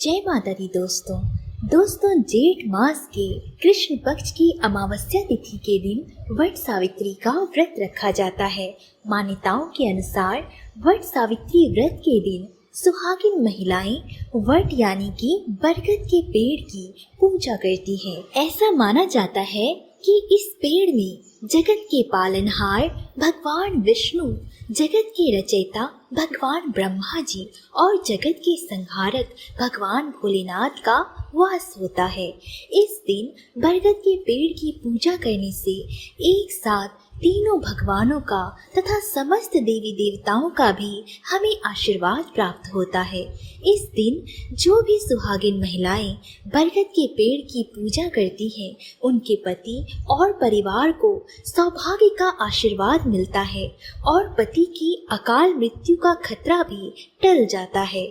जय माता दी दोस्तों जेठ मास के कृष्ण पक्ष की अमावस्या तिथि के दिन वट सावित्री का व्रत रखा जाता है। मान्यताओं के अनुसार वट सावित्री व्रत के दिन सुहागिन महिलाएं वट यानी कि बरगद के पेड़ की पूजा करती हैं। ऐसा माना जाता है कि इस पेड़ में जगत के पालनहार भगवान विष्णु, जगत के रचयिता भगवान ब्रह्मा जी और जगत के संहारक भगवान भोलेनाथ का वास होता है। इस दिन बरगद के पेड़ की पूजा करने से एक साथ तीनों भगवानों का तथा समस्त देवी देवताओं का भी हमें आशीर्वाद प्राप्त होता है। इस दिन जो भी सुहागिन महिलाएं बरगद के पेड़ की पूजा करती हैं, उनके पति और परिवार को सौभाग्य का आशीर्वाद मिलता है और पति की अकाल मृत्यु का खतरा भी टल जाता है।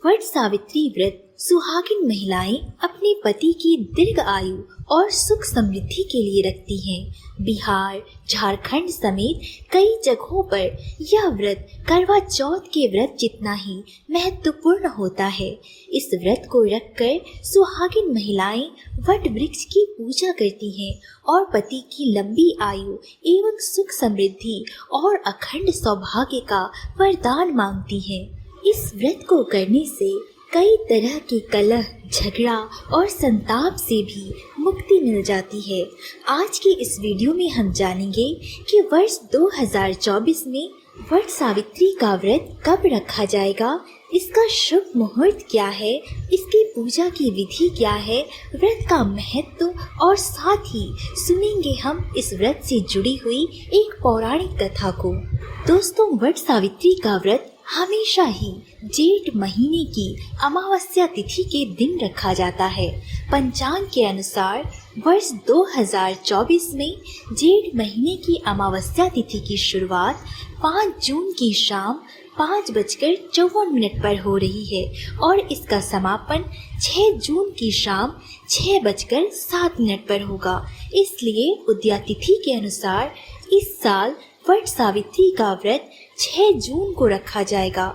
वट सावित्री व्रत सुहागिन महिलाएं अपने पति की दीर्घ आयु और सुख समृद्धि के लिए रखती हैं। बिहार, झारखंड समेत कई जगहों पर यह व्रत करवा चौथ के व्रत जितना ही महत्वपूर्ण होता है। इस व्रत को रखकर सुहागिन महिलाएं वट वृक्ष की पूजा करती हैं और पति की लंबी आयु एवं सुख समृद्धि और अखंड सौभाग्य का वरदान मांगती हैं। इस व्रत को करने से कई तरह के कलह, झगड़ा और संताप से भी मुक्ति मिल जाती है। आज की इस वीडियो में हम जानेंगे कि वर्ष 2024 में वट सावित्री का व्रत कब रखा जाएगा, इसका शुभ मुहूर्त क्या है, इसकी पूजा की विधि क्या है, व्रत का महत्व और साथ ही सुनेंगे हम इस व्रत से जुड़ी हुई एक पौराणिक कथा को। दोस्तों, वट सावित्री का व्रत हमेशा ही जेठ महीने की अमावस्या तिथि के दिन रखा जाता है। पंचांग के अनुसार वर्ष 2024 में जेठ महीने की अमावस्या तिथि की शुरुआत 5 जून की शाम 5:54 पर हो रही है और इसका समापन 6 जून की शाम 6:07 पर होगा। इसलिए उदया तिथि के अनुसार इस साल वट सावित्री का व्रत 6 जून को रखा जाएगा।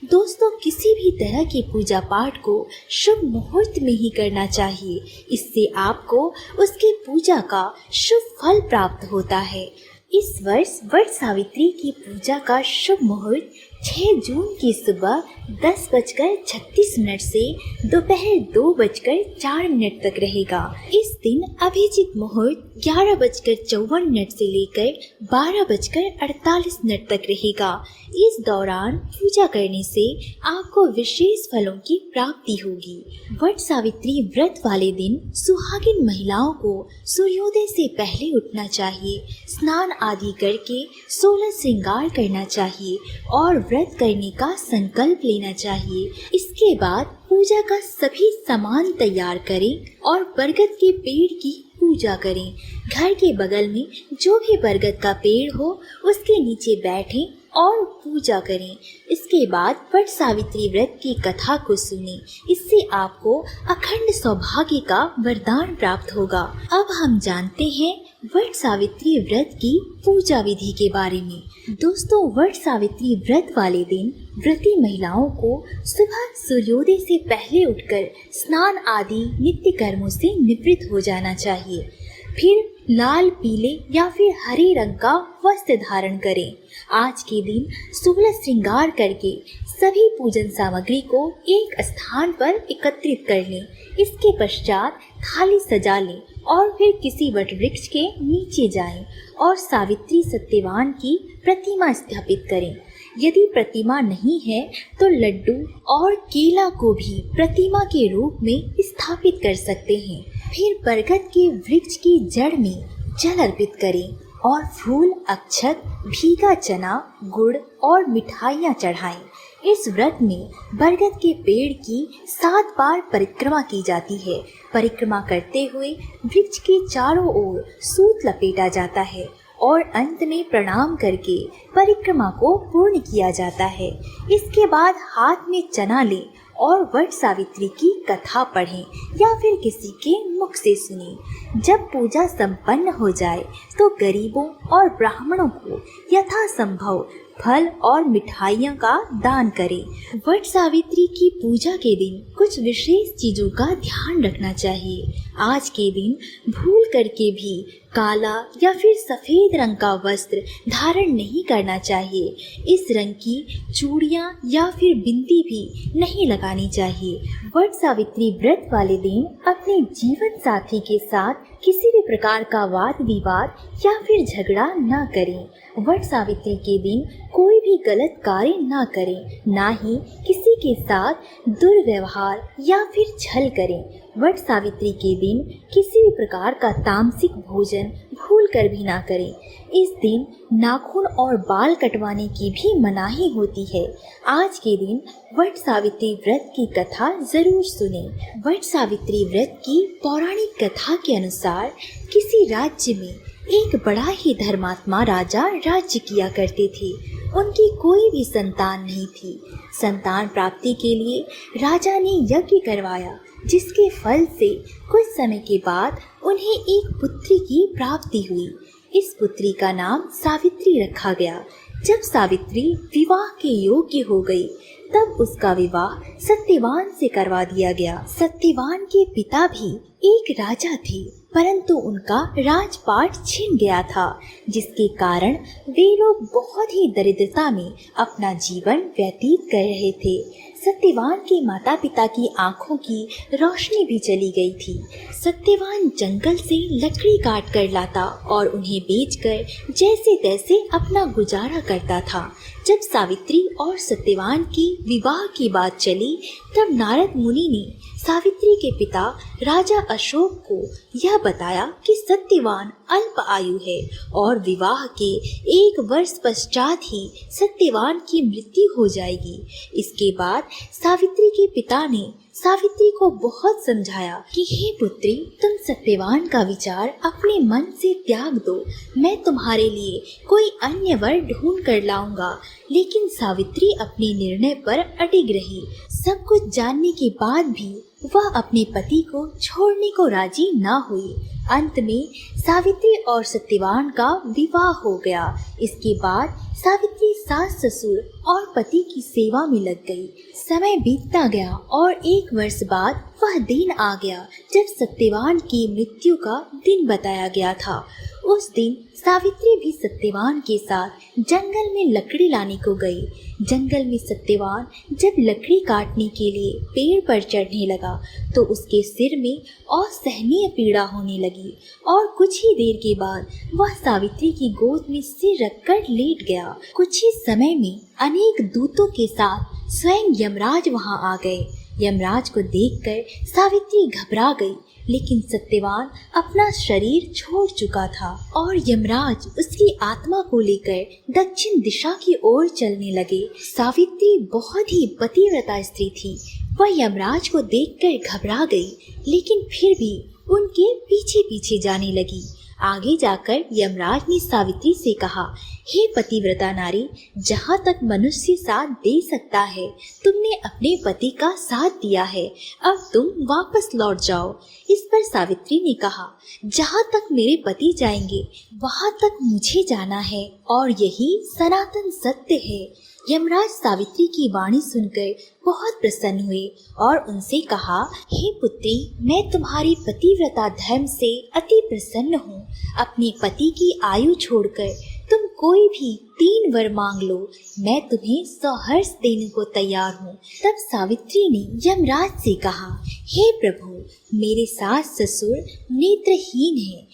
दोस्तों, किसी भी तरह की पूजा पाठ को शुभ मुहूर्त में ही करना चाहिए, इससे आपको उसकी पूजा का शुभ फल प्राप्त होता है। इस वर्ष वट सावित्री की पूजा का शुभ मुहूर्त 6 जून की सुबह 10:36 से दोपहर 2:04 तक रहेगा। इस दिन अभिजीत मुहूर्त 11:54 से लेकर 12:48 तक रहेगा। इस दौरान पूजा करने से आपको विशेष फलों की प्राप्ति होगी। वट सावित्री व्रत वाले दिन सुहागिन महिलाओं को सूर्योदय से पहले उठना चाहिए, स्नान आदि करके 16 श्रृंगार करना चाहिए और व्रत करने का संकल्प लेना चाहिए। इसके बाद पूजा का सभी सामान तैयार करें और बरगद के पेड़ की पूजा करें। घर के बगल में जो भी बरगद का पेड़ हो उसके नीचे बैठें और पूजा करें। इसके बाद वट सावित्री व्रत की कथा को सुनें, इससे आपको अखंड सौभाग्य का वरदान प्राप्त होगा। अब हम जानते हैं वट सावित्री व्रत की पूजा विधि के बारे में। दोस्तों, वट सावित्री व्रत वाले दिन व्रती महिलाओं को सुबह सूर्योदय से पहले उठकर स्नान आदि नित्य कर्मों से निवृत्त हो जाना चाहिए। फिर लाल, पीले या फिर हरे रंग का वस्त्र धारण करें। आज के दिन 16 श्रृंगार करके सभी पूजन सामग्री को एक स्थान पर एकत्रित कर लें। इसके पश्चात थाली सजा लें और फिर किसी वट वृक्ष के नीचे जाएं और सावित्री सत्यवान की प्रतिमा स्थापित करें। यदि प्रतिमा नहीं है तो लड्डू और केला को भी प्रतिमा के रूप में स्थापित कर सकते हैं। फिर बरगद के वृक्ष की जड़ में जल अर्पित करें और फूल, अक्षत, भीगा चना, गुड़ और मिठाइयाँ चढ़ाएं। इस व्रत में बरगद के पेड़ की 7 बार परिक्रमा की जाती है। परिक्रमा करते हुए वृक्ष के चारों ओर सूत लपेटा जाता है और अंत में प्रणाम करके परिक्रमा को पूर्ण किया जाता है। इसके बाद हाथ में चना लें और वट सावित्री की कथा पढ़ें या फिर किसी के मुख से सुनें। जब पूजा संपन्न हो जाए तो गरीबों और ब्राह्मणों को यथासंभव फल और मिठाइयों का दान करें। वट सावित्री की पूजा के दिन कुछ कुछ विशेष चीजों का ध्यान रखना चाहिए। आज के दिन भूल करके भी काला या फिर सफेद रंग का वस्त्र धारण नहीं करना चाहिए। इस रंग की चूड़ियां या फिर बिंदी भी नहीं लगानी चाहिए। वट सावित्री व्रत वाले दिन अपने जीवन साथी के साथ किसी भी प्रकार का वाद विवाद या फिर झगड़ा न करें। वट सावित्री के दिन कोई भी गलत कार्य न करें, ना ही किसी के साथ दुर्व्यवहार या फिर छल करें। वट सावित्री के दिन किसी भी प्रकार का तामसिक भोजन भूल कर भी ना करें। इस दिन नाखून और बाल कटवाने की भी मनाही होती है। आज के दिन वट सावित्री व्रत की कथा जरूर सुने। वट सावित्री व्रत की पौराणिक कथा के अनुसार किसी राज्य में एक बड़ा ही धर्मात्मा राजा राज्य किया करते थे। उनकी कोई भी संतान नहीं थी। संतान प्राप्ति के लिए राजा ने यज्ञ करवाया, जिसके फल से कुछ समय के बाद उन्हें एक पुत्री की प्राप्ति हुई। इस पुत्री का नाम सावित्री रखा गया। जब सावित्री विवाह के योग्य हो गई, तब उसका विवाह सत्यवान से करवा दिया गया। सत्यवान के पिता भी एक राजा थे, परंतु उनका राजपाट छिन गया था, जिसके कारण वे लोग बहुत ही दरिद्रता में अपना जीवन व्यतीत कर रहे थे। सत्यवान के माता पिता की आंखों की रोशनी भी चली गई थी। सत्यवान जंगल से लकड़ी काट कर लाता और उन्हें बेचकर जैसे तैसे अपना गुजारा करता था। जब सावित्री और सत्यवान की विवाह की बात चली, तब नारद मुनि ने सावित्री के पिता राजा अशोक को यह बताया कि सत्यवान अल्प आयु है और विवाह के 1 वर्ष पश्चात ही सत्यवान की मृत्यु हो जाएगी। इसके बाद सावित्री के पिता ने सावित्री को बहुत समझाया कि हे पुत्री, तुम सत्यवान का विचार अपने मन से त्याग दो। मैं तुम्हारे लिए कोई अन्य वर ढूंढ कर लाऊंगा। लेकिन सावित्री अपने निर्णय पर अडिग रही। सब कुछ जानने के बाद भी वह अपने पति को छोड़ने को राजी न हुई। अंत में सावित्री और सत्यवान का विवाह हो गया। इसके बाद सावित्री सास ससुर और पति की सेवा में लग गई। समय बीतता गया और 1 वर्ष बाद वह दिन आ गया जब सत्यवान की मृत्यु का दिन बताया गया था। उस दिन सावित्री भी सत्यवान के साथ जंगल में लकड़ी लाने को गई। जंगल में सत्यवान जब लकड़ी काटने के लिए पेड़ पर चढ़ने लगा, तो उसके सिर में असहनीय पीड़ा होने लगी और कुछ ही देर के बाद वह सावित्री की गोद में सिर रखकर लेट गया। कुछ ही समय में अनेक दूतों के साथ स्वयं यमराज वहां आ गए। यमराज को देखकर सावित्री घबरा गई, लेकिन सत्यवान अपना शरीर छोड़ चुका था और यमराज उसकी आत्मा को लेकर दक्षिण दिशा की ओर चलने लगे। सावित्री बहुत ही पतिव्रता स्त्री थी। वह यमराज को देखकर घबरा गई, लेकिन फिर भी उनके पीछे पीछे जाने लगी। आगे जाकर यमराज ने सावित्री से कहा, हे पतिव्रता नारी, जहाँ तक मनुष्य साथ दे सकता है, तुमने अपने पति का साथ दिया है, अब तुम वापस लौट जाओ। इस पर सावित्री ने कहा, जहाँ तक मेरे पति जाएंगे, वहाँ तक मुझे जाना है और यही सनातन सत्य है। यमराज सावित्री की वाणी सुनकर बहुत प्रसन्न हुए और उनसे कहा, हे पुत्री, मैं तुम्हारी पतिव्रता धर्म से अति प्रसन्न हूँ। अपने पति की आयु छोड़कर तुम कोई भी 3 वर मांग लो, मैं तुम्हें सहर्ष देने को तैयार हूँ। तब सावित्री ने यमराज से कहा, हे प्रभु, मेरे सास ससुर नेत्रहीन हैं।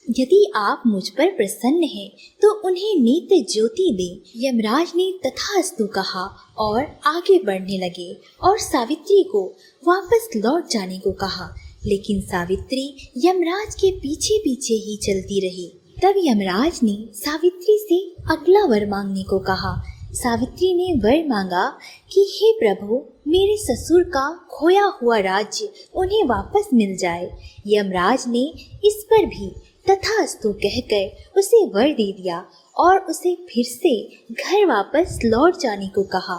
यदि आप मुझ पर प्रसन्न हैं, तो उन्हें नेत्र ज्योति दें। यमराज ने तथास्तु कहा और आगे बढ़ने लगे और सावित्री को वापस लौट जाने को कहा, लेकिन सावित्री यमराज के पीछे पीछे ही चलती रही। तब यमराज ने सावित्री से अगला वर मांगने को कहा। सावित्री ने वर मांगा कि हे प्रभु, मेरे ससुर का खोया हुआ राज्य उन्हें वापस मिल जाए। यमराज ने इस पर भी तथास्तु कहकर उसे वर दे दिया और उसे फिर से घर वापस लौट जाने को कहा।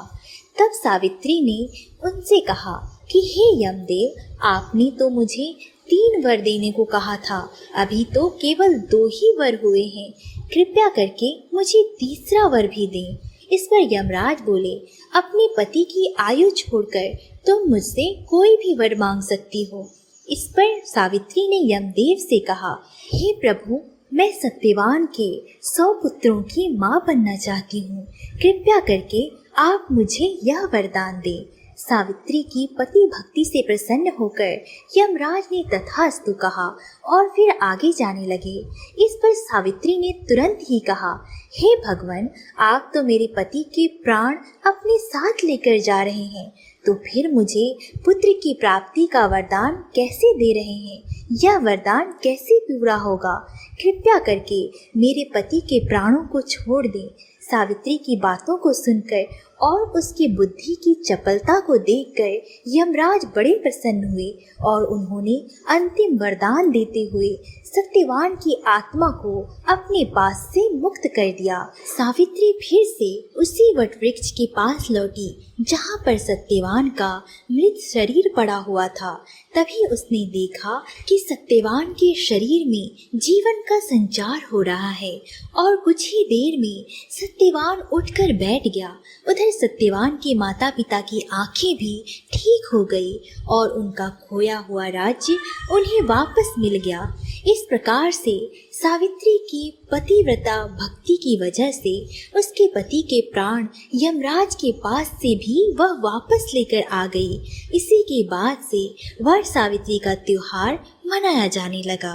तब सावित्री ने उनसे कहा कि हे यमदेव, आपने तो मुझे 3 वर देने को कहा था, अभी तो केवल 2 ही वर हुए हैं। कृपया करके मुझे तीसरा वर भी दें। इस पर यमराज बोले, अपने पति की आयु छोड़कर तुम मुझसे कोई भी वर मांग सकती हो। इस पर सावित्री ने यमदेव से कहा, हे प्रभु, मैं सत्यवान के 100 पुत्रों की माँ बनना चाहती हूँ। कृपया करके आप मुझे यह वरदान दें। सावित्री की पति भक्ति से प्रसन्न होकर यमराज ने तथास्तु कहा और फिर आगे जाने लगे। इस पर सावित्री ने तुरंत ही कहा, हे भगवान, आप तो मेरे पति के प्राण अपने साथ लेकर जा रहे हैं, तो फिर मुझे पुत्र की प्राप्ति का वरदान कैसे दे रहे हैं? यह वरदान कैसे पूरा होगा? कृपया करके मेरे पति के प्राणों को छोड़ दें। सावित्री की बातों को सुनकर और उसकी बुद्धि की चपलता को देखकर यमराज बड़े प्रसन्न हुए और उन्होंने अंतिम वरदान देते हुए सत्यवान की आत्मा को अपने पास से मुक्त कर दिया। सावित्री फिर से उसी वटवृक्ष के पास लौटी जहाँ पर सत्यवान का मृत शरीर पड़ा हुआ था। तभी उसने देखा कि सत्यवान के शरीर में जीवन का संचार हो रहा है और कुछ ही देर में सत्यवान उठकर बैठ गया। उधर सत्यवान के माता पिता की आंखें भी ठीक हो गई और उनका खोया हुआ राज्य उन्हें वापस मिल गया। इस प्रकार से सावित्री की पतिव्रता भक्ति की वजह से उसके पति के प्राण यमराज के पास से भी वह वापस लेकर आ गई। इसी के बाद से वट सावित्री का त्योहार मनाया जाने लगा।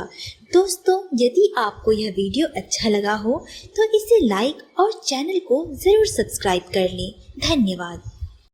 दोस्तों, यदि आपको यह वीडियो अच्छा लगा हो तो इसे लाइक और चैनल को ज़रूर सब्सक्राइब कर लें। धन्यवाद।